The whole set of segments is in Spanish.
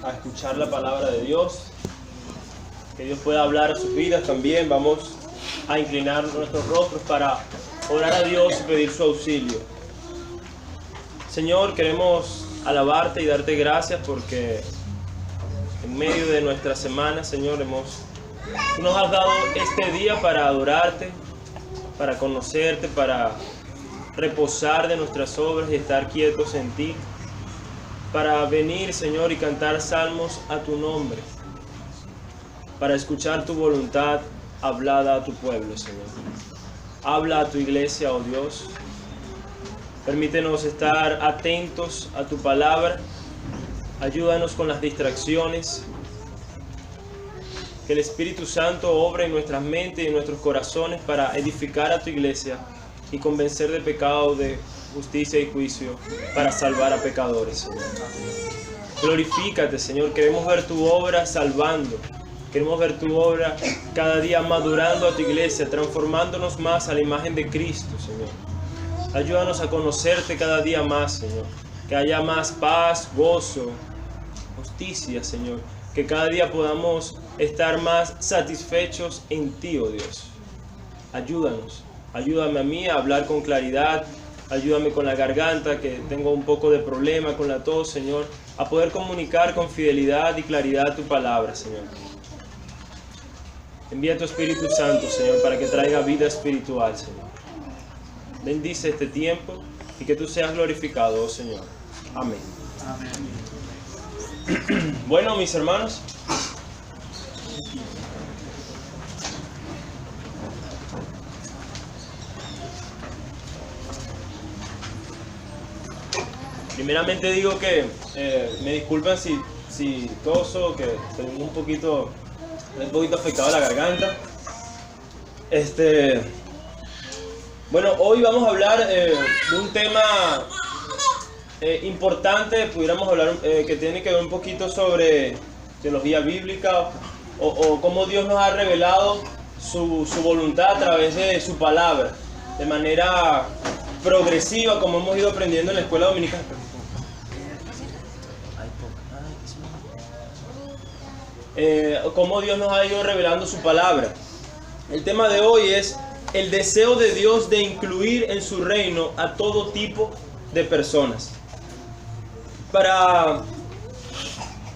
a escuchar la palabra de Dios. Que Dios pueda hablar a sus vidas también. Vamos a inclinar nuestros rostros para orar a Dios y pedir su auxilio. Señor, queremos alabarte y darte gracias porque en medio de nuestra semana, Señor, tú nos has dado este día para adorarte, para conocerte, para reposar de nuestras obras y estar quietos en ti, para venir, Señor, y cantar salmos a tu nombre, para escuchar tu voluntad hablada a tu pueblo, Señor. Habla a tu iglesia, oh Dios. Permítenos estar atentos a tu palabra. Ayúdanos con las distracciones. Que el Espíritu Santo obre en nuestras mentes y en nuestros corazones para edificar a tu iglesia y convencer de pecado, de justicia y juicio, para salvar a pecadores, Señor. Glorifícate, Señor. Queremos ver tu obra salvando. Queremos ver tu obra cada día madurando a tu iglesia, transformándonos más a la imagen de Cristo, Señor. Ayúdanos a conocerte cada día más, Señor. Que haya más paz, gozo, justicia, Señor. Que cada día podamos estar más satisfechos en ti, oh Dios. Ayúdanos. Ayúdame a mí a hablar con claridad. Ayúdame con la garganta, que tengo un poco de problema con la tos, Señor. A poder comunicar con fidelidad y claridad tu palabra, Señor. Envía tu Espíritu Santo, Señor, para que traiga vida espiritual, Señor. Bendice este tiempo y que tú seas glorificado, oh Señor. Amén. Amén. Bueno, mis hermanos, primeramente digo que me disculpan si toso, que tengo un poquito afectado la garganta. Bueno, hoy vamos a hablar de un tema importante, pudiéramos hablar que tiene que ver un poquito sobre teología bíblica o cómo Dios nos ha revelado su voluntad a través de su palabra, de manera progresiva, como hemos ido aprendiendo en la escuela dominical. Cómo Dios nos ha ido revelando su palabra. El tema de hoy es el deseo de Dios de incluir en su reino a todo tipo de personas. Para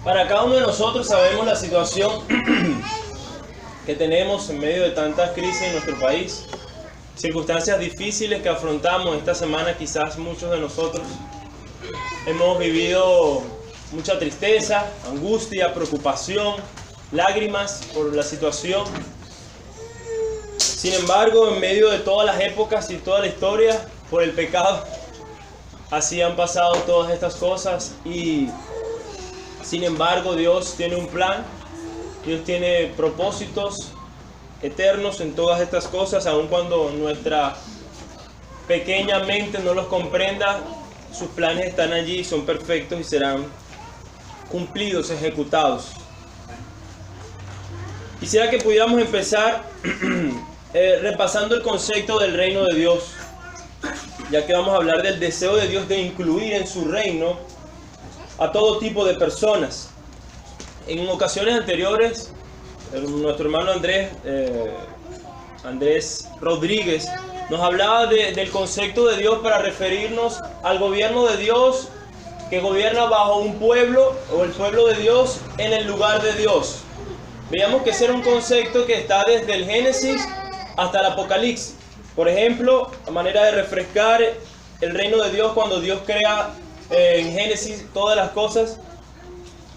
cada uno de nosotros sabemos la situación que tenemos en medio de tantas crisis en nuestro país, circunstancias difíciles que afrontamos esta semana. Quizás muchos de nosotros hemos vivido mucha tristeza, angustia, preocupación, lágrimas por la situación. Sin embargo, en medio de todas las épocas y toda la historia, por el pecado, así han pasado todas estas cosas. Y sin embargo, Dios tiene un plan, Dios tiene propósitos eternos en todas estas cosas, aun cuando nuestra pequeña mente no los comprenda. Sus planes están allí, son perfectos y serán cumplidos, ejecutados. Quisiera que pudiéramos empezar repasando el concepto del reino de Dios, ya que vamos a hablar del deseo de Dios de incluir en su reino a todo tipo de personas. En ocasiones anteriores, nuestro hermano Andrés Rodríguez nos hablaba del concepto de Dios para referirnos al gobierno de Dios que gobierna bajo un pueblo, o el pueblo de Dios en el lugar de Dios. Veíamos que ese era un concepto que está desde el Génesis hasta el Apocalipsis. Por ejemplo, a manera de refrescar el reino de Dios, cuando Dios crea en Génesis todas las cosas,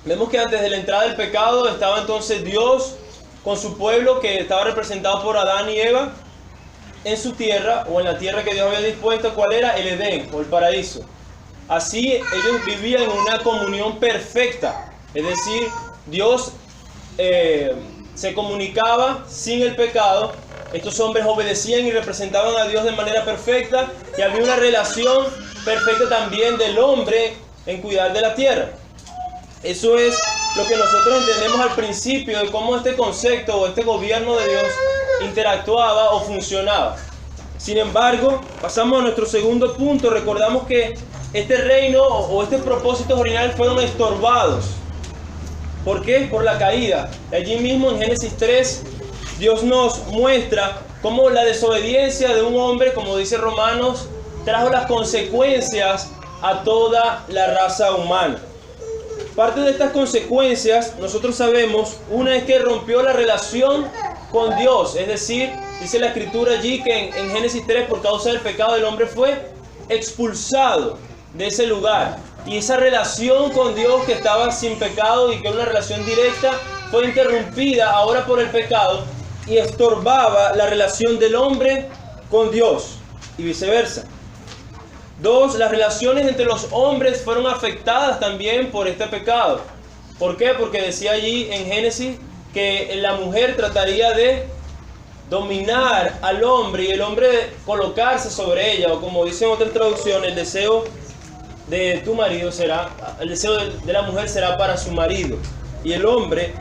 vemos que antes de la entrada del pecado estaba entonces Dios con su pueblo, que estaba representado por Adán y Eva, en su tierra, o en la tierra que Dios había dispuesto. ¿Cuál era? El Edén, o el paraíso. Así ellos vivían en una comunión perfecta, es decir, Dios se comunicaba sin el pecado. Estos hombres obedecían y representaban a Dios de manera perfecta, y había una relación perfecta también del hombre en cuidar de la tierra. Eso es lo que nosotros entendemos al principio de cómo este concepto o este gobierno de Dios interactuaba o funcionaba. Sin embargo, pasamos a nuestro segundo punto. Recordamos que este reino o estos propósitos originales fueron estorbados ¿Por qué? Por la caída. Allí mismo en Génesis 3, Dios nos muestra cómo la desobediencia de un hombre, como dice Romanos, trajo las consecuencias a toda la raza humana. Parte de estas consecuencias, nosotros sabemos, una es que rompió la relación con Dios, es decir, dice la Escritura allí que en Génesis 3, por causa del pecado del hombre fue expulsado de ese lugar. Y esa relación con Dios que estaba sin pecado y que era una relación directa, fue interrumpida ahora por el pecado y estorbaba la relación del hombre con Dios y viceversa. 2, las relaciones entre los hombres fueron afectadas también por este pecado. ¿Por qué? Porque decía allí en Génesis que la mujer trataría de dominar al hombre y el hombre de colocarse sobre ella, o como dice en otra traducción, el deseo de tu marido será, el deseo de la mujer será para su marido, y el hombre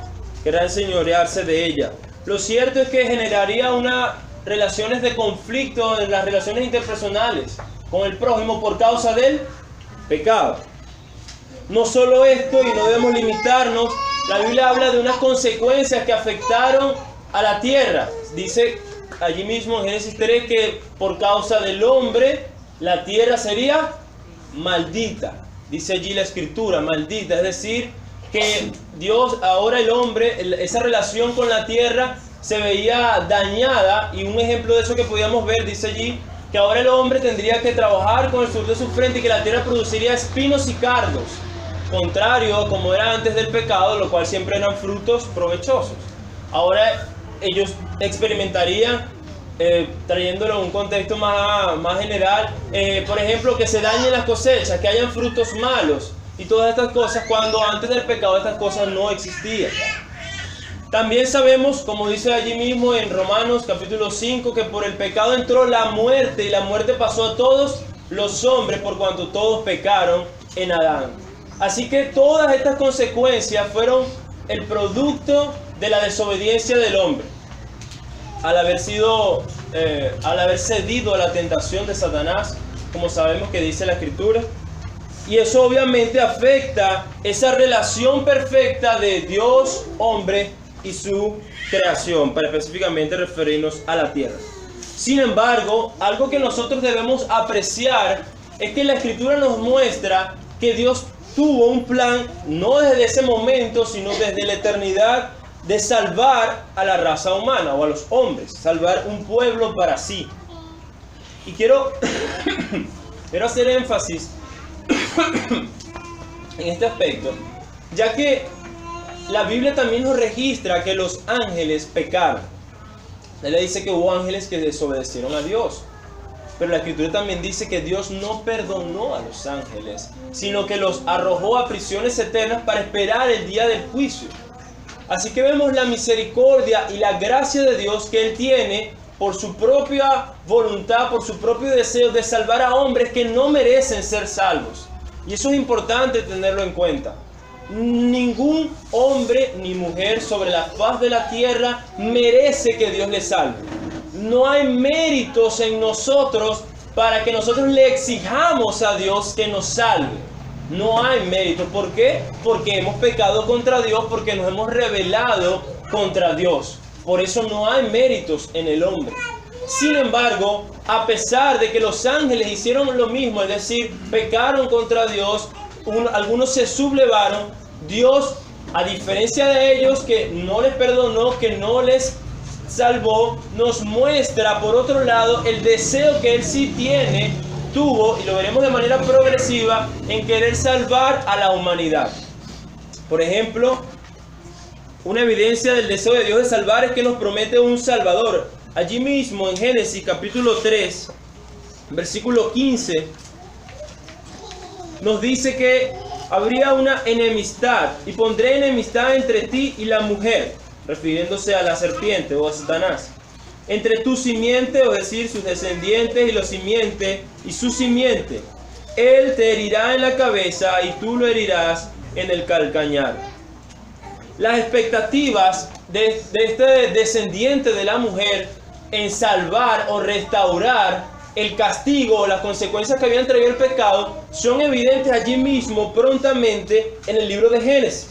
querrá enseñorearse de ella. Lo cierto es que generaría unas relaciones de conflicto en las relaciones interpersonales con el prójimo por causa del pecado. No solo esto, y no debemos limitarnos, la Biblia habla de unas consecuencias que afectaron a la tierra. Dice allí mismo en Génesis 3 que por causa del hombre la tierra sería maldita. Dice allí la Escritura, maldita, es decir, que Dios, ahora el hombre, esa relación con la tierra se veía dañada, y un ejemplo de eso que podíamos ver, dice allí, que ahora el hombre tendría que trabajar con el sudor de su frente y que la tierra produciría espinos y cardos, contrario a como era antes del pecado, lo cual siempre eran frutos provechosos. Ahora ellos experimentarían, trayéndolo a un contexto más general, por ejemplo, que se dañen las cosechas, que hayan frutos malos y todas estas cosas, cuando antes del pecado estas cosas no existían. También sabemos, como dice allí mismo en Romanos capítulo 5, que por el pecado entró la muerte, y la muerte pasó a todos los hombres por cuanto todos pecaron en Adán. Así que todas estas consecuencias fueron el producto de la desobediencia del hombre, al haber cedido a la tentación de Satanás, como sabemos que dice la Escritura. Y eso obviamente afecta esa relación perfecta de Dios, hombre y su creación, para específicamente referirnos a la tierra. Sin embargo, algo que nosotros debemos apreciar es que la Escritura nos muestra que Dios tuvo un plan, no desde ese momento, sino desde la eternidad, de salvar a la raza humana o a los hombres, salvar un pueblo para sí. Y quiero hacer énfasis en este aspecto, ya que la Biblia también nos registra que los ángeles pecaron. Él le dice que hubo ángeles que desobedecieron a Dios, pero la Escritura también dice que Dios no perdonó a los ángeles, sino que los arrojó a prisiones eternas para esperar el día del juicio. Así que vemos la misericordia y la gracia de Dios que Él tiene por su propia voluntad, por su propio deseo de salvar a hombres que no merecen ser salvos. Y eso es importante tenerlo en cuenta. Ningún hombre ni mujer sobre la faz de la tierra merece que Dios le salve. No hay méritos en nosotros para que nosotros le exijamos a Dios que nos salve. No hay mérito. ¿Por qué? Porque hemos pecado contra Dios, porque nos hemos rebelado contra Dios. Por eso no hay méritos en el hombre. Sin embargo, a pesar de que los ángeles hicieron lo mismo, es decir, pecaron contra Dios, algunos se sublevaron, Dios, a diferencia de ellos que no les perdonó, que no les salvó, nos muestra por otro lado el deseo que Él sí tuvo, y lo veremos de manera progresiva, en querer salvar a la humanidad. Por ejemplo, una evidencia del deseo de Dios de salvar es que nos promete un Salvador. Allí mismo en Génesis capítulo 3, versículo 15, nos dice que habría una enemistad, y pondré enemistad entre ti y la mujer, refiriéndose a la serpiente o a Satanás, entre tu simiente, es decir, sus descendientes, y los simientes y su simiente. Él te herirá en la cabeza y tú lo herirás en el calcañar. Las expectativas de este descendiente de la mujer en salvar o restaurar el castigo o las consecuencias que habían traído el pecado son evidentes allí mismo prontamente en el libro de Génesis.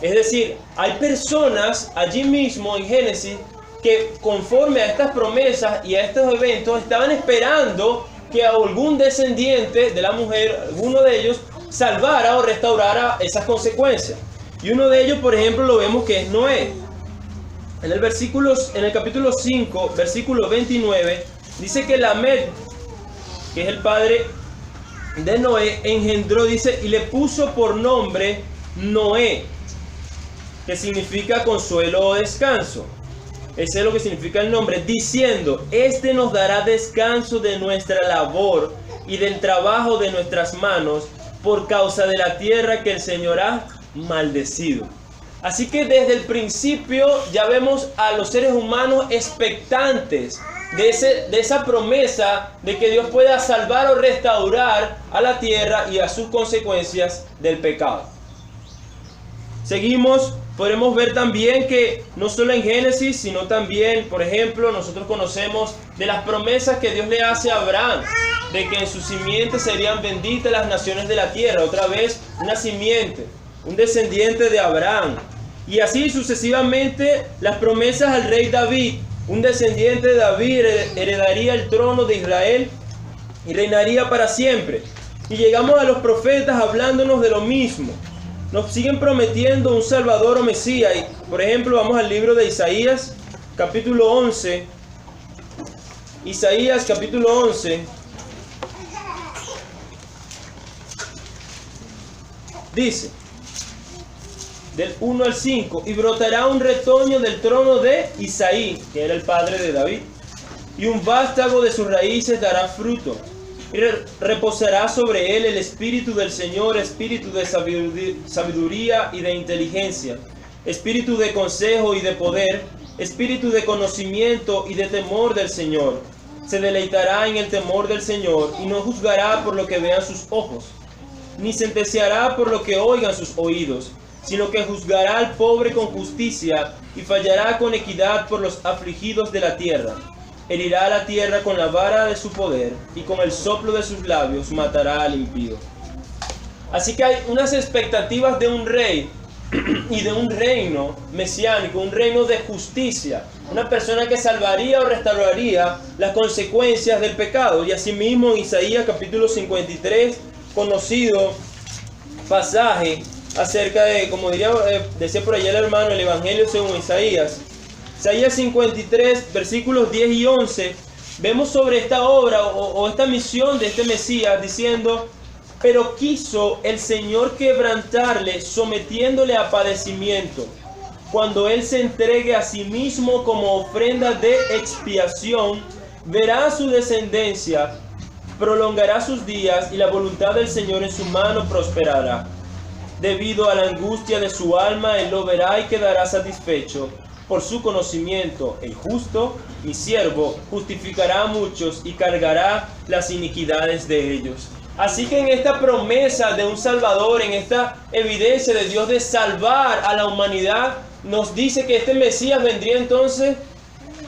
Es decir, hay personas allí mismo en Génesis que conforme a estas promesas y a estos eventos estaban esperando que algún descendiente de la mujer, alguno de ellos, salvara o restaurara esas consecuencias. Y uno de ellos, por ejemplo, lo vemos que es Noé. En el capítulo 5, versículo 29, dice que Lamed, que es el padre de Noé, engendró, dice, y le puso por nombre Noé, que significa consuelo o descanso. Ese es lo que significa el nombre, diciendo, este nos dará descanso de nuestra labor y del trabajo de nuestras manos, por causa de la tierra que el Señor ha maldecido. Así que desde el principio ya vemos a los seres humanos expectantes de esa promesa de que Dios pueda salvar o restaurar a la tierra y a sus consecuencias del pecado. Seguimos, podemos ver también que no solo en Génesis, sino también, por ejemplo, nosotros conocemos de las promesas que Dios le hace a Abraham, de que en su simiente serían benditas las naciones de la tierra. Otra vez, una simiente, un descendiente de Abraham. Y así sucesivamente las promesas al rey David. Un descendiente de David heredaría el trono de Israel y reinaría para siempre. Y llegamos a los profetas hablándonos de lo mismo. Nos siguen prometiendo un Salvador o Mesías. Y, por ejemplo, vamos al libro de Isaías, capítulo 11. Isaías, capítulo 11. Dice, del 1 al 5, y brotará un retoño del trono de Isaí, que era el padre de David, y un vástago de sus raíces dará fruto, y reposará sobre él el espíritu del Señor, espíritu de sabiduría y de inteligencia, espíritu de consejo y de poder, espíritu de conocimiento y de temor del Señor. Se deleitará en el temor del Señor, y no juzgará por lo que vean sus ojos, ni sentenciará por lo que oigan sus oídos, sino que juzgará al pobre con justicia y fallará con equidad por los afligidos de la tierra. Herirá a la tierra con la vara de su poder y con el soplo de sus labios matará al impío. Así que hay unas expectativas de un rey y de un reino mesiánico, un reino de justicia, una persona que salvaría o restauraría las consecuencias del pecado. Y asimismo en Isaías capítulo 53, conocido pasaje acerca de, como decía por allá el hermano, el Evangelio según Isaías. Isaías 53, versículos 10 y 11, vemos sobre esta obra o esta misión de este Mesías diciendo, pero quiso el Señor quebrantarle, sometiéndole a padecimiento, cuando Él se entregue a sí mismo como ofrenda de expiación, verá su descendencia, prolongará sus días y la voluntad del Señor en su mano prosperará. Debido a la angustia de su alma, Él lo verá y quedará satisfecho. Por su conocimiento, el justo, mi siervo, justificará a muchos y cargará las iniquidades de ellos. Así que en esta promesa de un Salvador, en esta evidencia de Dios de salvar a la humanidad, nos dice que este Mesías vendría entonces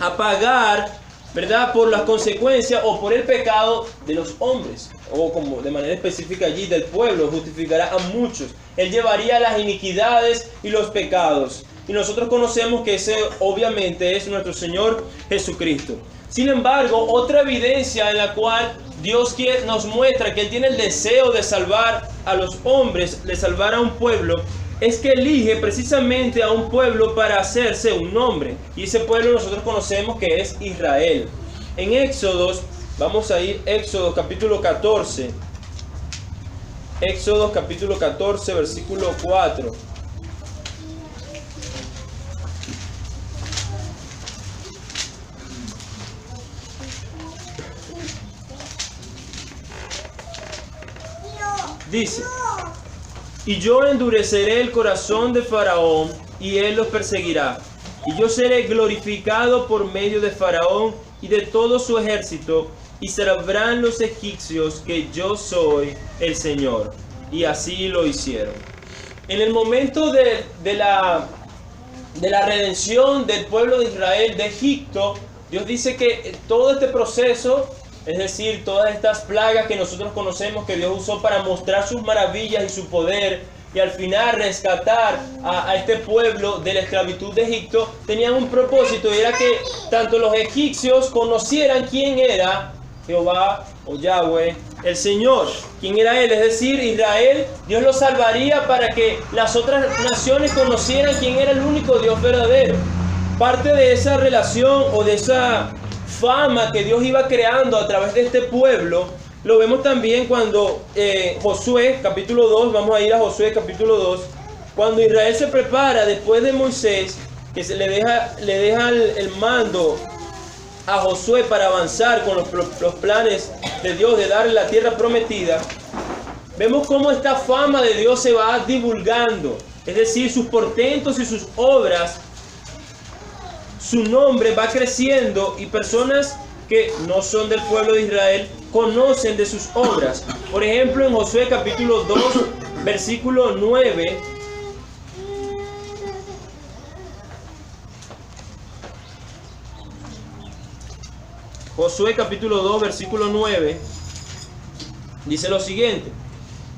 a pagar, ¿verdad?, por las consecuencias o por el pecado de los hombres, o como de manera específica allí del pueblo, justificará a muchos. Él llevaría las iniquidades y los pecados. Y nosotros conocemos que ese obviamente es nuestro Señor Jesucristo. Sin embargo, otra evidencia en la cual Dios nos muestra que Él tiene el deseo de salvar a los hombres, de salvar a un pueblo, es que elige precisamente a un pueblo para hacerse un nombre. Y ese pueblo nosotros conocemos que es Israel. En Éxodos, vamos a ir Éxodo capítulo 14. Éxodo capítulo 14, versículo 4. Dice, y yo endureceré el corazón de Faraón, y él los perseguirá. Y yo seré glorificado por medio de Faraón y de todo su ejército, y sabrán los egipcios que yo soy el Señor. Y así lo hicieron. En el momento de la redención del pueblo de Israel de Egipto, Dios dice que todo este proceso, es decir, todas estas plagas que nosotros conocemos que Dios usó para mostrar sus maravillas y su poder, y al final rescatar a este pueblo de la esclavitud de Egipto, tenían un propósito, y era que tanto los egipcios conocieran quién era Jehová o Yahweh, el Señor, quién era Él. Es decir, Israel, Dios lo salvaría para que las otras naciones conocieran quién era el único Dios verdadero. Parte de esa relación o de esa fama que Dios iba creando a través de este pueblo, lo vemos también cuando Josué capítulo 2, vamos a ir a Josué capítulo 2, cuando Israel se prepara después de Moisés, que se le deja el mando a Josué para avanzar con los planes de Dios de darle la tierra prometida. Vemos cómo esta fama de Dios se va divulgando, es decir, sus portentos y sus obras, su nombre va creciendo, y personas que no son del pueblo de Israel conocen de sus obras. Por ejemplo, en Josué capítulo 2, versículo 9, Josué capítulo 2, versículo 9, dice lo siguiente: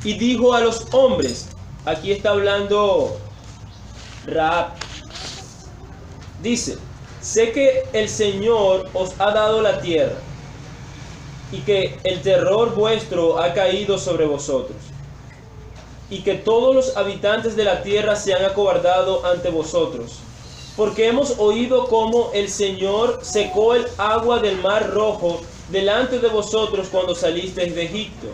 y dijo a los hombres, aquí está hablando Rahab, dice: sé que el Señor os ha dado la tierra, y que el terror vuestro ha caído sobre vosotros, y que todos los habitantes de la tierra se han acobardado ante vosotros, porque hemos oído cómo el Señor secó el agua del mar rojo delante de vosotros cuando salisteis de Egipto,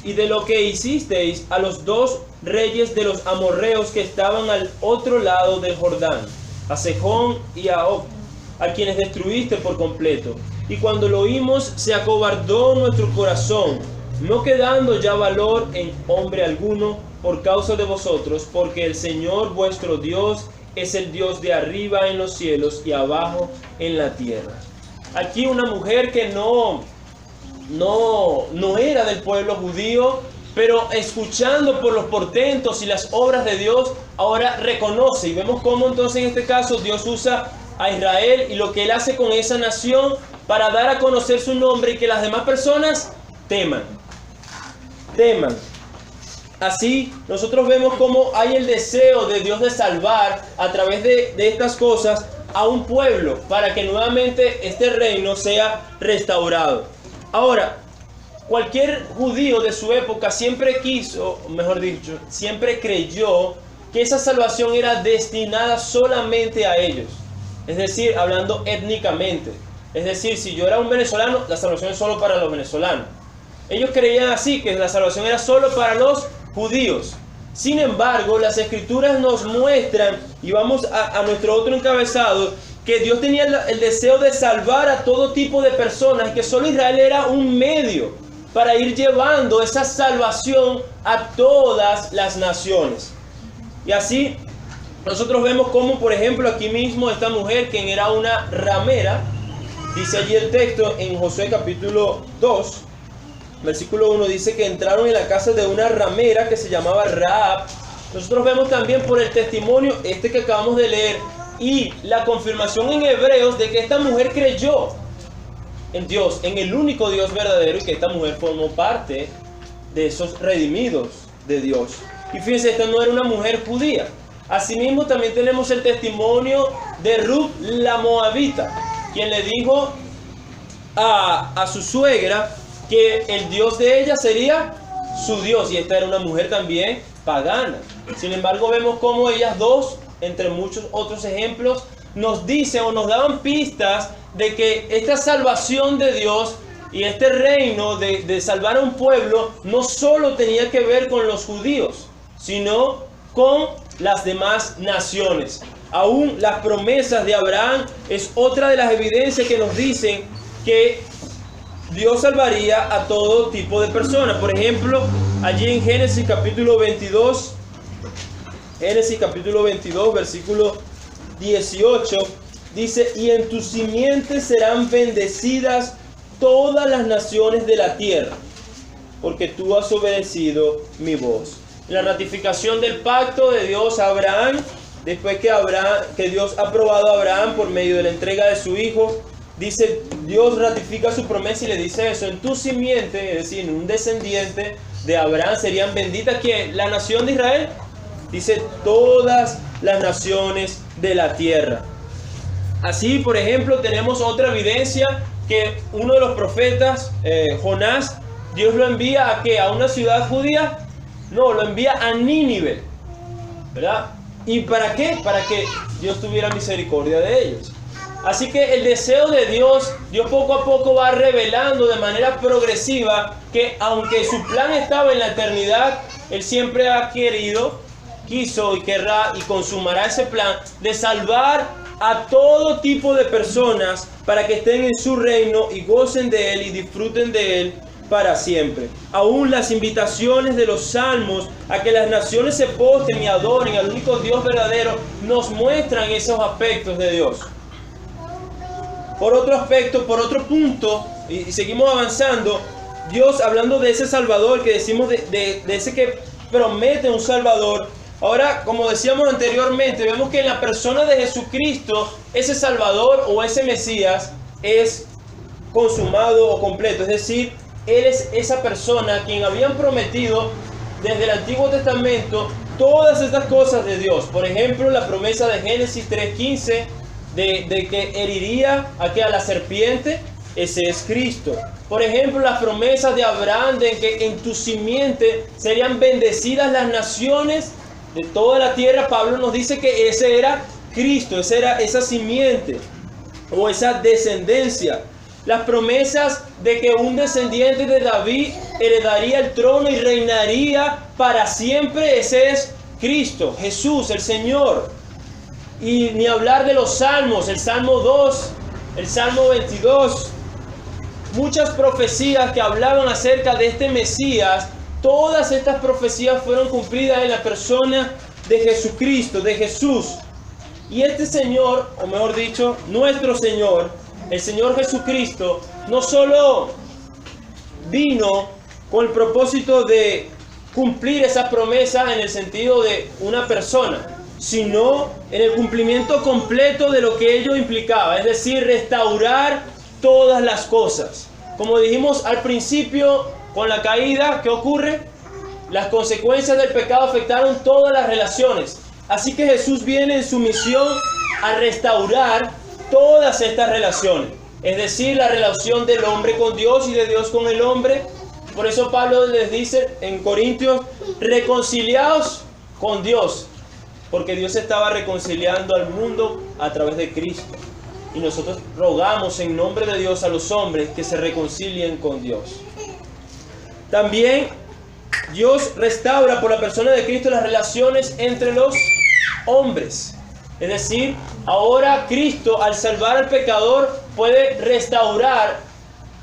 y de lo que hicisteis a los dos reyes de los amorreos que estaban al otro lado del Jordán, a Sejón y a Og, a quienes destruiste por completo. Y cuando lo oímos, se acobardó nuestro corazón, no quedando ya valor en hombre alguno por causa de vosotros, porque el Señor vuestro Dios es el Dios de arriba en los cielos y abajo en la tierra. Aquí una mujer que no era del pueblo judío, pero escuchando por los portentos y las obras de Dios, ahora reconoce. Y vemos cómo entonces en este caso Dios usa a Israel y lo que Él hace con esa nación para dar a conocer su nombre y que las demás personas teman. Así nosotros vemos cómo hay el deseo de Dios de salvar a través de estas cosas a un pueblo para que nuevamente este reino sea restaurado. Ahora, cualquier judío de su época siempre quiso, mejor dicho, siempre creyó que esa salvación era destinada solamente a ellos. Es decir, hablando étnicamente. Es decir, si yo era un venezolano, la salvación es solo para los venezolanos. Ellos creían así, que la salvación era solo para los judíos. Sin embargo, las escrituras nos muestran, y vamos a nuestro otro encabezado, que Dios tenía el deseo de salvar a todo tipo de personas, que solo Israel era un medio para ir llevando esa salvación a todas las naciones. Y así nosotros vemos como, por ejemplo, aquí mismo esta mujer, quien era una ramera, dice allí el texto en Josué capítulo 2, versículo 1, dice que entraron en la casa de una ramera que se llamaba Rahab. Nosotros vemos también por el testimonio que acabamos de leer y la confirmación en Hebreos de que esta mujer creyó en Dios, en el único Dios verdadero, y que esta mujer formó parte de esos redimidos de Dios. Y fíjense, esta no era una mujer judía. Asimismo también tenemos el testimonio de Ruth la Moabita, quien le dijo a su suegra que el Dios de ella sería su Dios, y esta era una mujer también pagana. Sin embargo, vemos cómo ellas dos, entre muchos otros ejemplos, nos dicen o nos daban pistas de que esta salvación de Dios y este reino de salvar a un pueblo no solo tenía que ver con los judíos, sino con las demás naciones. Aún las promesas de Abraham es otra de las evidencias que nos dicen que Dios salvaría a todo tipo de personas. Por ejemplo, allí en Génesis capítulo 22, versículo 18, dice: y en tu simiente serán bendecidas todas las naciones de la tierra, porque tú has obedecido mi voz. La ratificación del pacto de Dios a Abraham, después que Dios ha aprobado a Abraham por medio de la entrega de su hijo, dice, Dios ratifica su promesa y le dice eso: en tu simiente, es decir, en un descendiente de Abraham serían benditas, ¿quién? La nación de Israel Dice todas las naciones de la tierra. Así, por ejemplo, tenemos otra evidencia que uno de los profetas, Jonás, Dios lo envía ¿a qué? ¿A una ciudad judía? No, lo envía a Nínive, ¿verdad? ¿Y para qué? Para que Dios tuviera misericordia de ellos. Así que el deseo de Dios, Dios poco a poco va revelando de manera progresiva que aunque su plan estaba en la eternidad, Él siempre ha quiso y querrá y consumará ese plan de salvar a todo tipo de personas para que estén en su reino y gocen de Él y disfruten de Él para siempre. Aún las invitaciones de los salmos a que las naciones se postren y adoren al único Dios verdadero nos muestran esos aspectos de Dios. Por otro aspecto, por otro punto, y seguimos avanzando, Dios hablando de ese Salvador que decimos de ese que promete un Salvador. Ahora, como decíamos anteriormente, vemos que en la persona de Jesucristo, ese Salvador o ese Mesías es consumado o completo. Es decir, Él es esa persona a quien habían prometido desde el Antiguo Testamento todas estas cosas de Dios. Por ejemplo, la promesa de Génesis 3:15 de que heriría a la serpiente, ese es Cristo. Por ejemplo, las promesas de Abraham de que en tu simiente serían bendecidas las naciones de toda la tierra. Pablo nos dice que ese era Cristo, esa era esa simiente o esa descendencia. Las promesas de que un descendiente de David heredaría el trono y reinaría para siempre, ese es Cristo, Jesús, el Señor. Y ni hablar de los salmos, el Salmo 2, el Salmo 22. Muchas profecías que hablaban acerca de este Mesías, todas estas profecías fueron cumplidas en la persona de Jesucristo, de Jesús. Y este Señor, o mejor dicho, nuestro Señor, el Señor Jesucristo, no solo vino con el propósito de cumplir esa promesa en el sentido de una persona, sino en el cumplimiento completo de lo que ello implicaba, es decir, restaurar todas las cosas. Como dijimos al principio, con la caída, ¿qué ocurre? Las consecuencias del pecado afectaron todas las relaciones. Así que Jesús viene en su misión a restaurar todas estas relaciones. Es decir, la relación del hombre con Dios y de Dios con el hombre. Por eso Pablo les dice en Corintios, reconciliaos con Dios. Porque Dios estaba reconciliando al mundo a través de Cristo. Y nosotros rogamos en nombre de Dios a los hombres que se reconcilien con Dios. También Dios restaura por la persona de Cristo las relaciones entre los hombres. Es decir, ahora Cristo al salvar al pecador puede restaurar.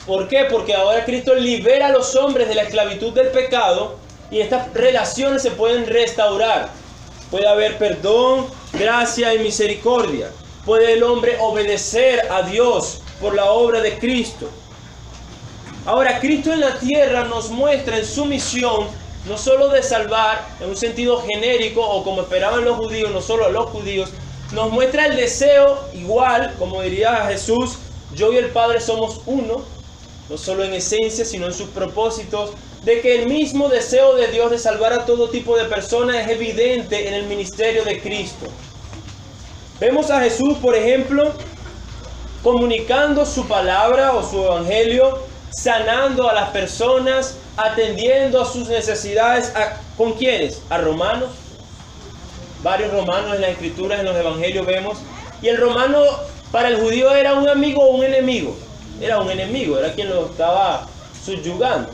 ¿Por qué? Porque ahora Cristo libera a los hombres de la esclavitud del pecado y estas relaciones se pueden restaurar. Puede haber perdón, gracia y misericordia. Puede el hombre obedecer a Dios por la obra de Cristo. Ahora, Cristo en la tierra nos muestra en su misión no solo de salvar en un sentido genérico o como esperaban los judíos, no solo a los judíos, nos muestra el deseo igual, como diría Jesús, yo y el Padre somos uno, no solo en esencia, sino en sus propósitos, de que el mismo deseo de Dios de salvar a todo tipo de personas es evidente en el ministerio de Cristo. Vemos a Jesús, por ejemplo, comunicando su palabra o su evangelio, sanando a las personas, atendiendo a sus necesidades. ¿Con quiénes? A romanos. Varios romanos en las escrituras, en los evangelios vemos. Y el romano para el judío era un amigo o un enemigo. Era un enemigo, era quien lo estaba subyugando.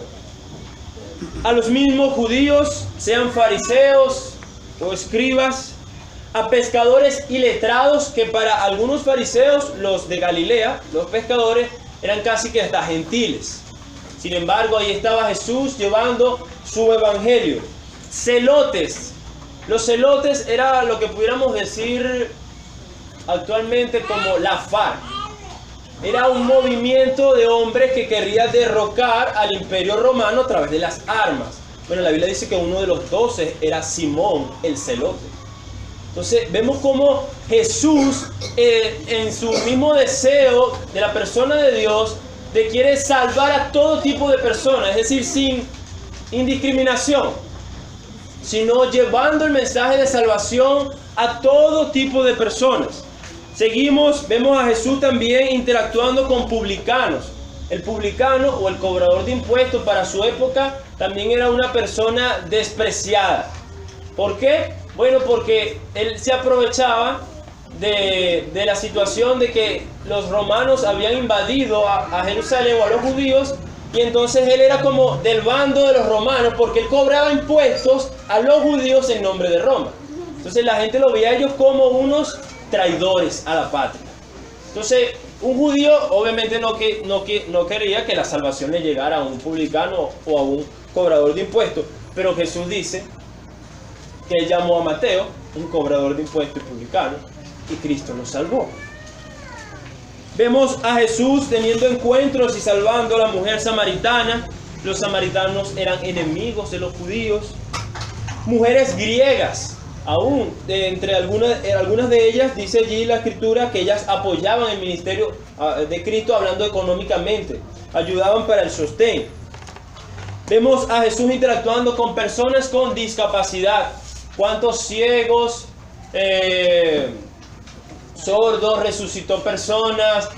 A los mismos judíos, sean fariseos o escribas, a pescadores y letrados, que para algunos fariseos, los de Galilea, los pescadores, eran casi que hasta gentiles. Sin embargo, ahí estaba Jesús llevando su evangelio. Celotes. Los celotes era lo que pudiéramos decir actualmente como la FARC. Era un movimiento de hombres que quería derrocar al imperio romano a través de las armas. Bueno, la Biblia dice que uno de los 12 era Simón el celote. Entonces vemos cómo Jesús en su mismo deseo de la persona de Dios de quiere salvar a todo tipo de personas, es decir, sin indiscriminación. sino llevando el mensaje de salvación a todo tipo de personas. Seguimos, vemos a Jesús también interactuando con publicanos. El publicano o el cobrador de impuestos para su época también era una persona despreciada. ¿Por qué? Bueno, porque él se aprovechaba de la situación de que los romanos habían invadido a Jerusalén o a los judíos, y entonces él era como del bando de los romanos porque él cobraba impuestos a los judíos en nombre de Roma. Entonces la gente lo veía a ellos como unos traidores a la patria. Entonces un judío obviamente no quería que la salvación le llegara a un publicano o a un cobrador de impuestos, pero Jesús dice que él llamó a Mateo, un cobrador de impuestos y publicano, y Cristo nos salvó. Vemos a Jesús teniendo encuentros y salvando a la mujer samaritana. Los samaritanos eran enemigos de los judíos. Mujeres griegas, aún entre algunas de ellas dice allí la escritura que ellas apoyaban el ministerio de Cristo, hablando económicamente, ayudaban para el sostén. Vemos a Jesús interactuando con personas con discapacidad. ¿Cuántos ciegos, sordos, resucitó personas,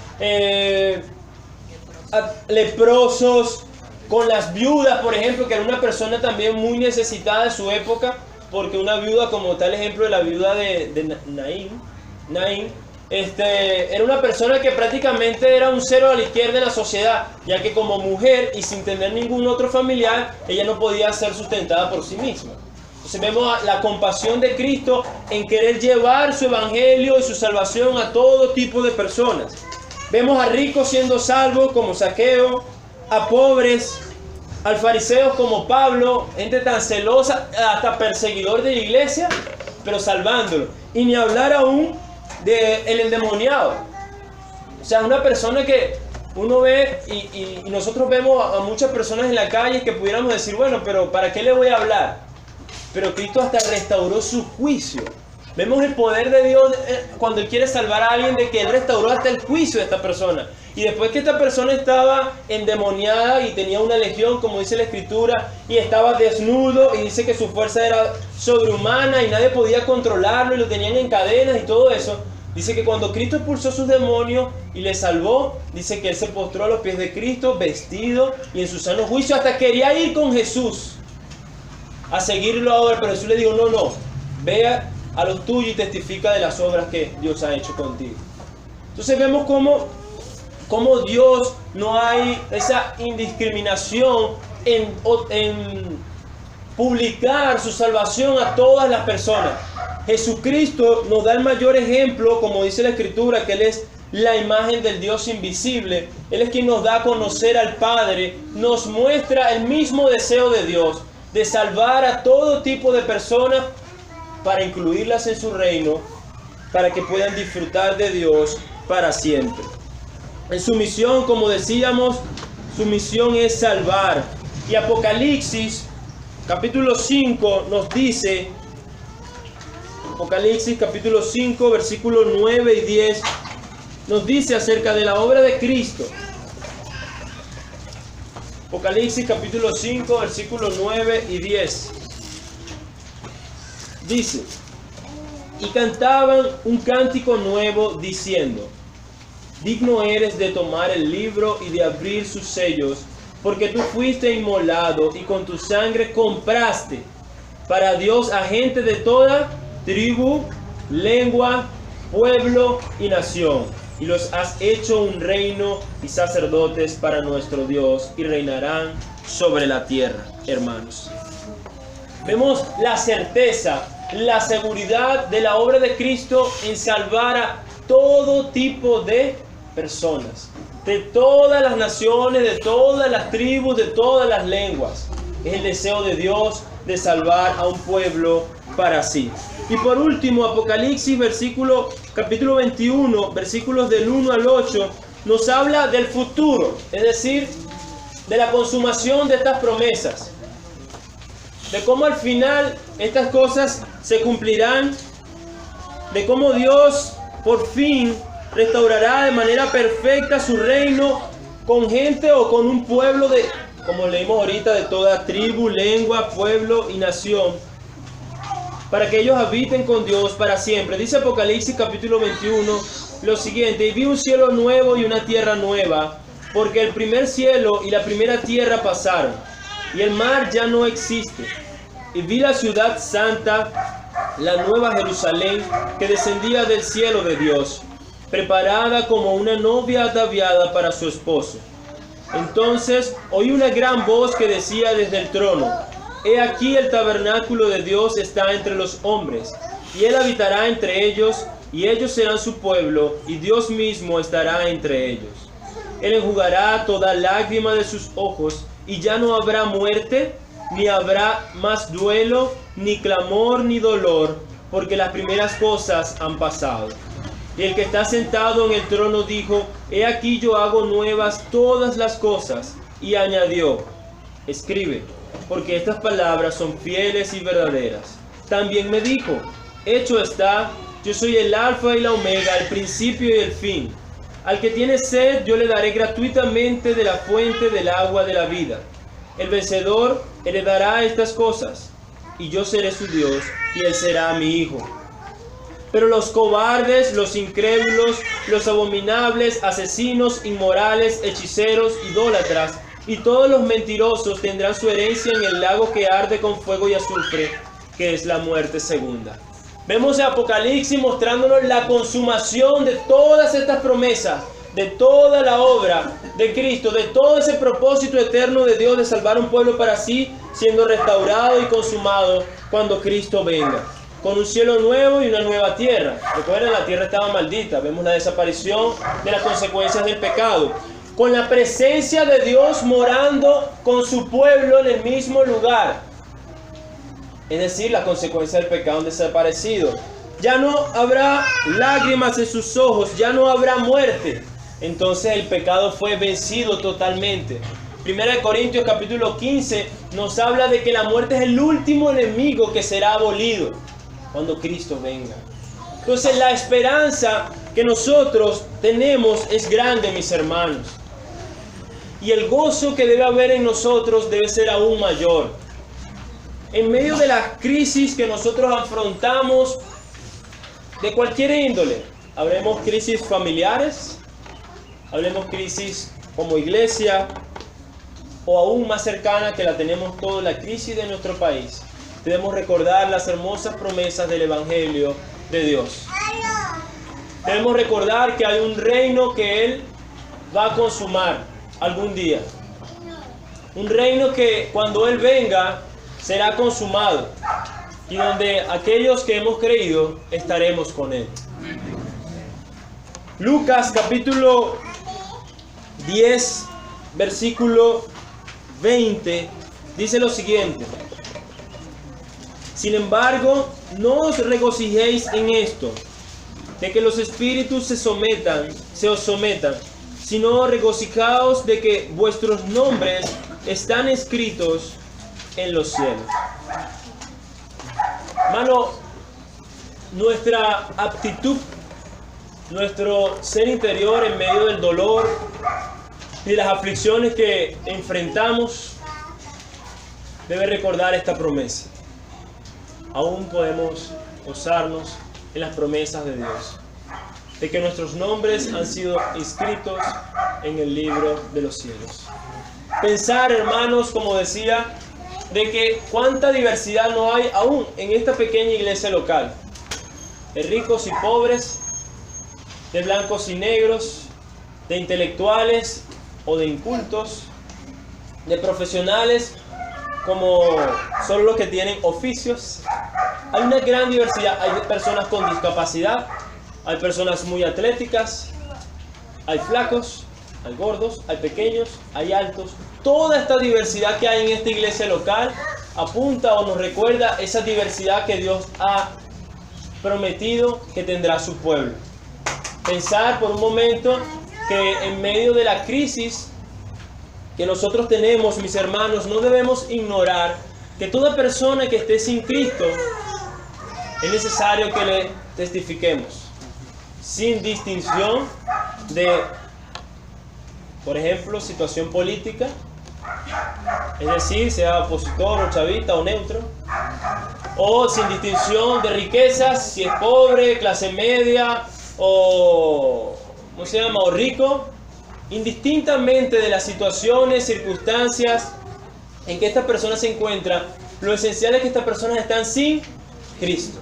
leprosos, con las viudas, por ejemplo, que era una persona también muy necesitada de su época, porque una viuda, como tal ejemplo de la viuda de Naín, era una persona que prácticamente era un cero a la izquierda de la sociedad, ya que como mujer y sin tener ningún otro familiar, ella no podía ser sustentada por sí misma. Entonces vemos la compasión de Cristo en querer llevar su evangelio y su salvación a todo tipo de personas. Vemos a ricos siendo salvos como Zaqueo, a pobres, al fariseo como Pablo, gente tan celosa, hasta perseguidor de la iglesia, pero salvándolo. Y ni hablar aún del endemoniado. O sea, una persona que uno ve y nosotros vemos a muchas personas en la calle que pudiéramos decir, bueno, pero ¿para qué le voy a hablar? Pero Cristo hasta restauró su juicio. Vemos el poder de Dios cuando Él quiere salvar a alguien, de que Él restauró hasta el juicio de esta persona. Y después que esta persona estaba endemoniada y tenía una legión, como dice la Escritura, y estaba desnudo, y dice que su fuerza era sobrehumana y nadie podía controlarlo y lo tenían en cadenas y todo eso, dice que cuando Cristo expulsó sus demonios y le salvó, dice que Él se postró a los pies de Cristo, vestido y en su sano juicio, hasta quería ir con Jesús a seguirlo ahora, pero Jesús le dijo, no, vea a los tuyos y testifica de las obras que Dios ha hecho contigo. Entonces vemos cómo Dios no hay esa indiscriminación en publicar su salvación a todas las personas. Jesucristo nos da el mayor ejemplo, como dice la Escritura, que Él es la imagen del Dios invisible. Él es quien nos da a conocer al Padre, nos muestra el mismo deseo de Dios, de salvar a todo tipo de personas para incluirlas en su reino, para que puedan disfrutar de Dios para siempre. En su misión, como decíamos, su misión es salvar. Y Apocalipsis, capítulo 5, nos dice, Apocalipsis capítulo 5, versículos 9 y 10, nos dice acerca de la obra de Cristo. Apocalipsis capítulo 5, versículos 9 y 10. Dice, y cantaban un cántico nuevo diciendo, digno eres de tomar el libro y de abrir sus sellos, porque tú fuiste inmolado y con tu sangre compraste para Dios a gente de toda tribu, lengua, pueblo y nación, y los has hecho un reino y sacerdotes para nuestro Dios, y reinarán sobre la tierra. Hermanos, vemos la certeza, la seguridad de la obra de Cristo en salvar a todo tipo de personas, de todas las naciones, de todas las tribus, de todas las lenguas. Es el deseo de Dios de salvar a un pueblo para sí. Y por último, Apocalipsis capítulo 21, versículos del 1 al 8, nos habla del futuro, es decir, de la consumación de estas promesas, de cómo al final estas cosas se cumplirán, de cómo Dios por fin restaurará de manera perfecta su reino con gente o con un pueblo de, como leímos ahorita, de toda tribu, lengua, pueblo y nación. para que ellos habiten con Dios para siempre. Dice Apocalipsis capítulo 21 lo siguiente: y vi un cielo nuevo y una tierra nueva, porque el primer cielo y la primera tierra pasaron, y el mar ya no existe. Y vi la ciudad santa, la nueva Jerusalén, que descendía del cielo de Dios, preparada como una novia ataviada para su esposo. Entonces oí una gran voz que decía desde el trono: he aquí el tabernáculo de Dios está entre los hombres, y Él habitará entre ellos, y ellos serán su pueblo, y Dios mismo estará entre ellos. Él enjugará toda lágrima de sus ojos, y ya no habrá muerte, ni habrá más duelo, ni clamor, ni dolor, porque las primeras cosas han pasado. Y el que está sentado en el trono dijo: he aquí yo hago nuevas todas las cosas. Y añadió: escribe, porque estas palabras son fieles y verdaderas. También me dijo: hecho está, yo soy el alfa y la omega, el principio y el fin. Al que tiene sed yo le daré gratuitamente de la fuente del agua de la vida. El vencedor heredará estas cosas, y yo seré su Dios, y él será mi hijo. Pero los cobardes, los incrédulos, los abominables, asesinos, inmorales, hechiceros, idólatras y todos los mentirosos tendrán su herencia en el lago que arde con fuego y azufre, que es la muerte segunda. Vemos en Apocalipsis mostrándonos la consumación de todas estas promesas, de toda la obra de Cristo, de todo ese propósito eterno de Dios de salvar un pueblo para sí, siendo restaurado y consumado cuando Cristo venga, con un cielo nuevo y una nueva tierra. Recuerden, la tierra estaba maldita. Vemos la desaparición de las consecuencias del pecado, con la presencia de Dios morando con su pueblo en el mismo lugar. Es decir, las consecuencias del pecado han desaparecido. Ya no habrá lágrimas en sus ojos, ya no habrá muerte. Entonces el pecado fue vencido totalmente. 1 Corintios capítulo 15 nos habla de que la muerte es el último enemigo que será abolido cuando Cristo venga. Entonces la esperanza que nosotros tenemos es grande, mis hermanos. Y el gozo que debe haber en nosotros debe ser aún mayor. En medio de las crisis que nosotros afrontamos de cualquier índole, habremos crisis familiares, hablemos crisis como iglesia, o aún más cercana que la tenemos toda la crisis de nuestro país. Debemos recordar las hermosas promesas del Evangelio de Dios. Debemos recordar que hay un reino que Él va a consumar algún día. Un reino que cuando Él venga será consumado, y donde aquellos que hemos creído estaremos con Él. Lucas capítulo 10, versículo 20, dice lo siguiente: sin embargo, no os regocijéis en esto, de que los espíritus se os sometan, sino regocijaos de que vuestros nombres están escritos en los cielos. Hermano, nuestra aptitud, nuestro ser interior en medio del dolor y las aflicciones que enfrentamos debe recordar esta promesa. Aún podemos gozarnos en las promesas de Dios, de que nuestros nombres han sido inscritos en el libro de los cielos. Pensar, hermanos, como decía, de que cuánta diversidad no hay aún en esta pequeña iglesia local, de ricos y pobres, de blancos y negros, de intelectuales o de incultos, de profesionales como solo los que tienen oficios. Hay una gran diversidad. Hay personas con discapacidad, hay personas muy atléticas, hay flacos, hay gordos, hay pequeños, hay altos. Toda esta diversidad que hay en esta iglesia local apunta o nos recuerda esa diversidad que Dios ha prometido que tendrá su pueblo. Pensar por un momento que en medio de la crisis que nosotros tenemos, mis hermanos, no debemos ignorar que toda persona que esté sin Cristo es necesario que le testifiquemos, sin distinción de, por ejemplo, situación política, es decir, sea opositor o chavista o neutro, o sin distinción de riquezas, si es pobre, clase media o, ¿cómo se llama?, o rico, indistintamente de las situaciones, circunstancias en que esta persona se encuentra, lo esencial es que estas personas están sin Cristo.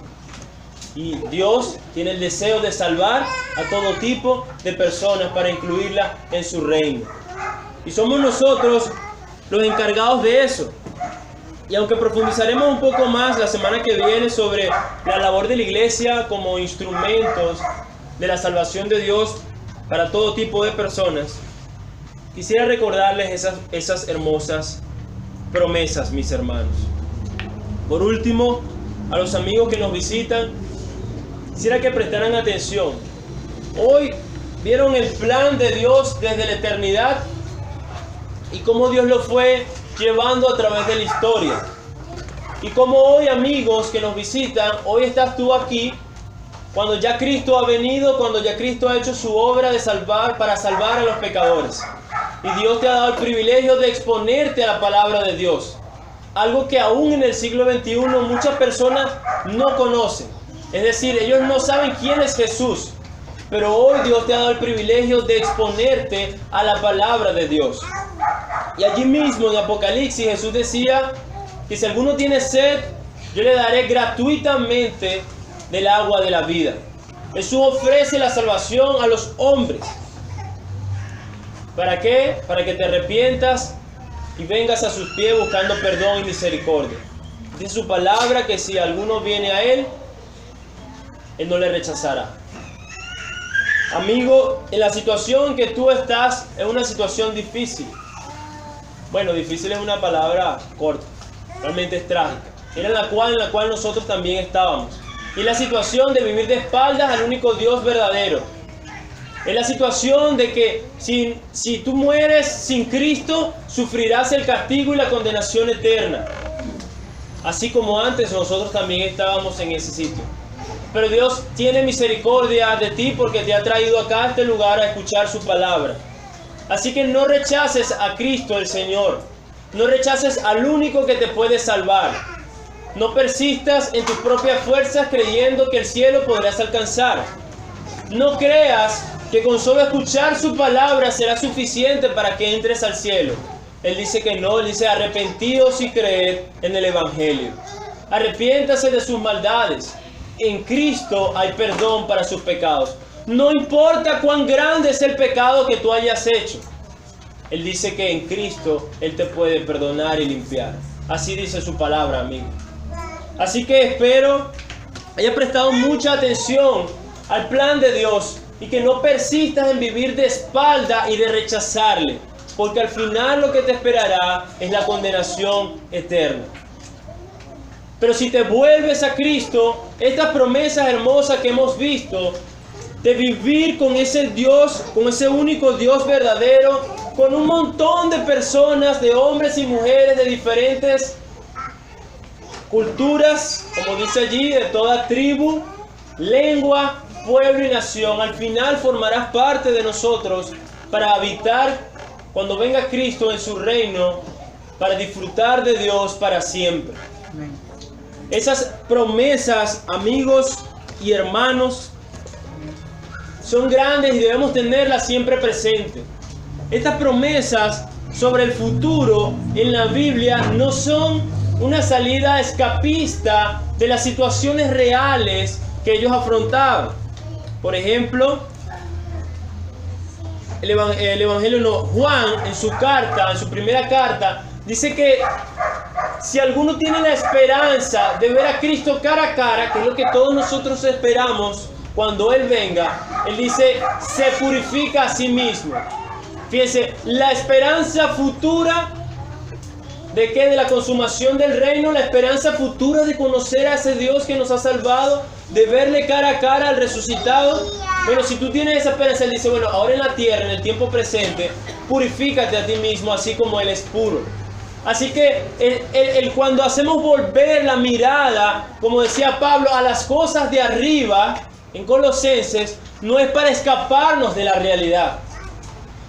Y Dios tiene el deseo de salvar a todo tipo de personas para incluirlas en su reino. Y somos nosotros los encargados de eso. Y aunque profundizaremos un poco más la semana que viene sobre la labor de la iglesia como instrumentos de la salvación de Dios para todo tipo de personas, quisiera recordarles esas hermosas promesas, mis hermanos. Por último, a los amigos que nos visitan, quisiera que prestaran atención. Hoy vieron el plan de Dios desde la eternidad y cómo Dios lo fue llevando a través de la historia. Y como hoy, amigos que nos visitan, hoy estás tú aquí, cuando ya Cristo ha venido, cuando ya Cristo ha hecho su obra de salvar, para salvar a los pecadores. Y Dios te ha dado el privilegio de exponerte a la palabra de Dios. Algo que aún en el siglo XXI muchas personas no conocen. Es decir, ellos no saben quién es Jesús. Pero hoy Dios te ha dado el privilegio de exponerte a la palabra de Dios. Y allí mismo en Apocalipsis Jesús decía que si alguno tiene sed, yo le daré gratuitamente del agua de la vida. Jesús ofrece la salvación a los hombres. ¿Para qué? Para que te arrepientas y vengas a sus pies buscando perdón y misericordia. Dice su palabra que si alguno viene a Él, Él no le rechazará. Amigo, en la situación en que tú estás, es una situación difícil. Bueno, difícil es una palabra corta, realmente es trágica. Era en la cual nosotros también estábamos. Y es la situación de vivir de espaldas al único Dios verdadero. Es la situación de que si tú mueres sin Cristo, sufrirás el castigo y la condenación eterna. Así como antes nosotros también estábamos en ese sitio. Pero Dios tiene misericordia de ti porque te ha traído acá a este lugar a escuchar su palabra. Así que no rechaces a Cristo el Señor. No rechaces al único que te puede salvar. No persistas en tus propias fuerzas creyendo que el cielo podrás alcanzar. No creas que con solo escuchar su palabra será suficiente para que entres al cielo. Él dice que no, Él dice arrepentidos y creed en el Evangelio. Arrepiéntase de sus maldades. En Cristo hay perdón para sus pecados. No importa cuán grande es el pecado que tú hayas hecho. Él dice que en Cristo Él te puede perdonar y limpiar. Así dice su palabra, amigo. Así que espero haya prestado mucha atención al plan de Dios y que no persistas en vivir de espalda y de rechazarle, porque al final lo que te esperará es la condenación eterna. Pero si te vuelves a Cristo, estas promesas hermosas que hemos visto, de vivir con ese Dios, con ese único Dios verdadero, con un montón de personas, de hombres y mujeres de diferentes culturas, como dice allí, de toda tribu, lengua, pueblo y nación, al final formarás parte de nosotros para habitar cuando venga Cristo en su reino, para disfrutar de Dios para siempre. Amén. Esas promesas, amigos y hermanos, son grandes y debemos tenerlas siempre presentes. Estas promesas sobre el futuro en la Biblia no son una salida escapista de las situaciones reales que ellos afrontaban. Por ejemplo, el Evangelio Juan en su carta, en su primera carta, dice que si alguno tiene la esperanza de ver a Cristo cara a cara, que es lo que todos nosotros esperamos cuando Él venga, Él dice, se purifica a sí mismo. Fíjense, la esperanza futura de que de la consumación del reino, la esperanza futura de conocer a ese Dios que nos ha salvado, de verle cara a cara al resucitado. Bueno, si tú tienes esa esperanza, Él dice, bueno, ahora en la tierra, en el tiempo presente, purifícate a ti mismo, así como Él es puro. Así que cuando hacemos volver la mirada, como decía Pablo, a las cosas de arriba, en Colosenses, no es para escaparnos de la realidad.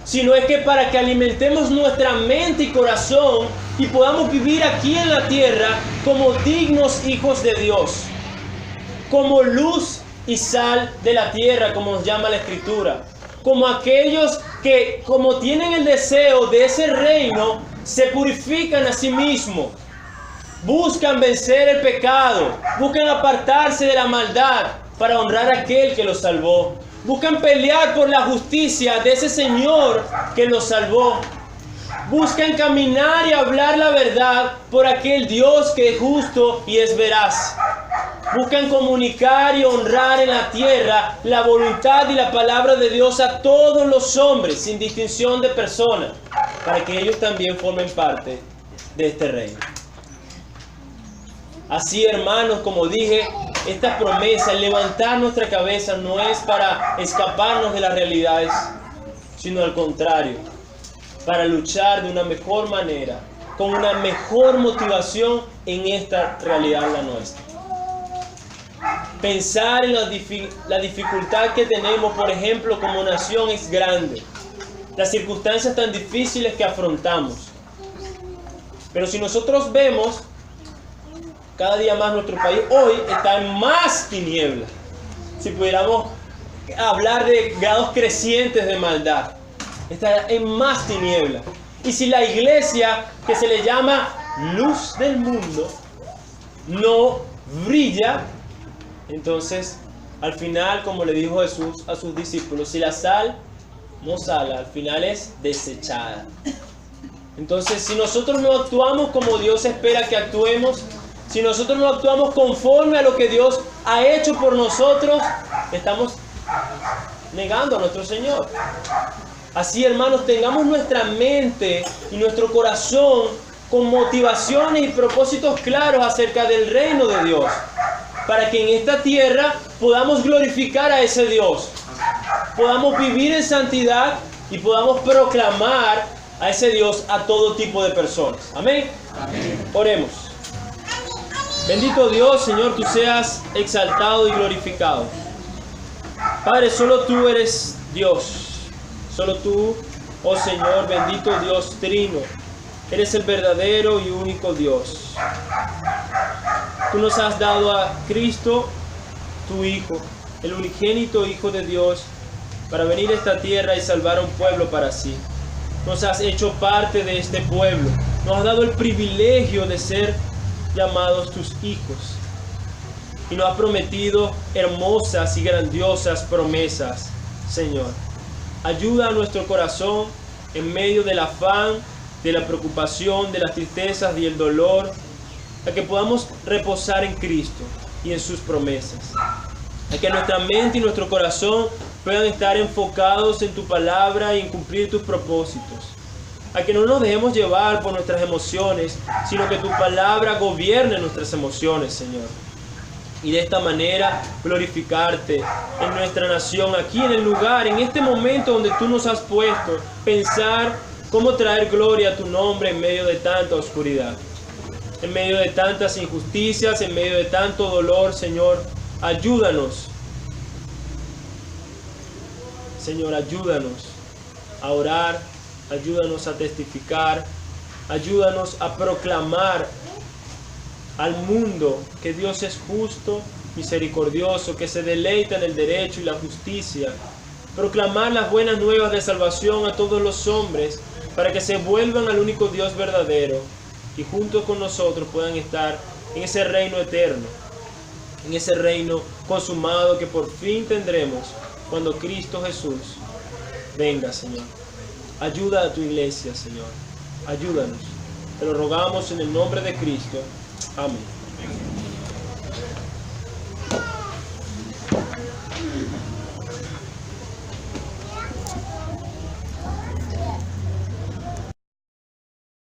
sino es que para que alimentemos nuestra mente y corazón y podamos vivir aquí en la tierra como dignos hijos de Dios, como luz y sal de la tierra, como nos llama la Escritura, como aquellos que, como tienen el deseo de ese reino, se purifican a sí mismos, buscan vencer el pecado, buscan apartarse de la maldad para honrar a aquel que los salvó. Buscan pelear por la justicia de ese Señor que los salvó. Buscan caminar y hablar la verdad por aquel Dios que es justo y es veraz. Buscan comunicar y honrar en la tierra la voluntad y la palabra de Dios a todos los hombres, sin distinción de persona, para que ellos también formen parte de este reino. Así, hermanos, como dije, esta promesa, el levantar nuestra cabeza, no es para escaparnos de las realidades, sino al contrario, para luchar de una mejor manera, con una mejor motivación en esta realidad, la nuestra. Pensar en la dificultad que tenemos, por ejemplo, como nación es grande. Las circunstancias tan difíciles que afrontamos. Pero si nosotros vemos, cada día más nuestro país hoy está en más tinieblas. Si pudiéramos hablar de grados crecientes de maldad, está en más tinieblas. Y si la iglesia, que se le llama luz del mundo, no brilla, entonces al final, como le dijo Jesús a sus discípulos, si la sal no sala, al final es desechada. Entonces, si nosotros no actuamos como Dios espera que actuemos, si nosotros no actuamos conforme a lo que Dios ha hecho por nosotros, estamos negando a nuestro Señor. Así, hermanos, tengamos nuestra mente y nuestro corazón con motivaciones y propósitos claros acerca del reino de Dios, para que en esta tierra podamos glorificar a ese Dios, podamos vivir en santidad y podamos proclamar a ese Dios a todo tipo de personas. Amén. Amén. Oremos. Bendito Dios, Señor, tú seas exaltado y glorificado. Padre, solo tú eres Dios. Solo tú, oh Señor, bendito Dios trino, eres el verdadero y único Dios. Tú nos has dado a Cristo, tu Hijo, el unigénito Hijo de Dios, para venir a esta tierra y salvar a un pueblo para sí. Nos has hecho parte de este pueblo. Nos has dado el privilegio de ser llamados tus hijos. Y nos has prometido hermosas y grandiosas promesas, Señor. Ayuda a nuestro corazón en medio del afán, de la preocupación, de las tristezas y el dolor, a que podamos reposar en Cristo y en sus promesas. A que nuestra mente y nuestro corazón puedan estar enfocados en tu palabra y en cumplir tus propósitos. A que no nos dejemos llevar por nuestras emociones, sino que tu palabra gobierne nuestras emociones, Señor. Y de esta manera glorificarte en nuestra nación, aquí en el lugar, en este momento donde tú nos has puesto, pensar cómo traer gloria a tu nombre en medio de tanta oscuridad, en medio de tantas injusticias, en medio de tanto dolor, Señor. Ayúdanos, Señor, ayúdanos a orar, ayúdanos a testificar, ayúdanos a proclamar al mundo que Dios es justo, misericordioso, que se deleita en el derecho y la justicia. Proclamar las buenas nuevas de salvación a todos los hombres para que se vuelvan al único Dios verdadero y juntos con nosotros puedan estar en ese reino eterno, en ese reino consumado que por fin tendremos cuando Cristo Jesús venga, Señor. Ayuda a tu iglesia, Señor. Ayúdanos. Te lo rogamos en el nombre de Cristo. Amén.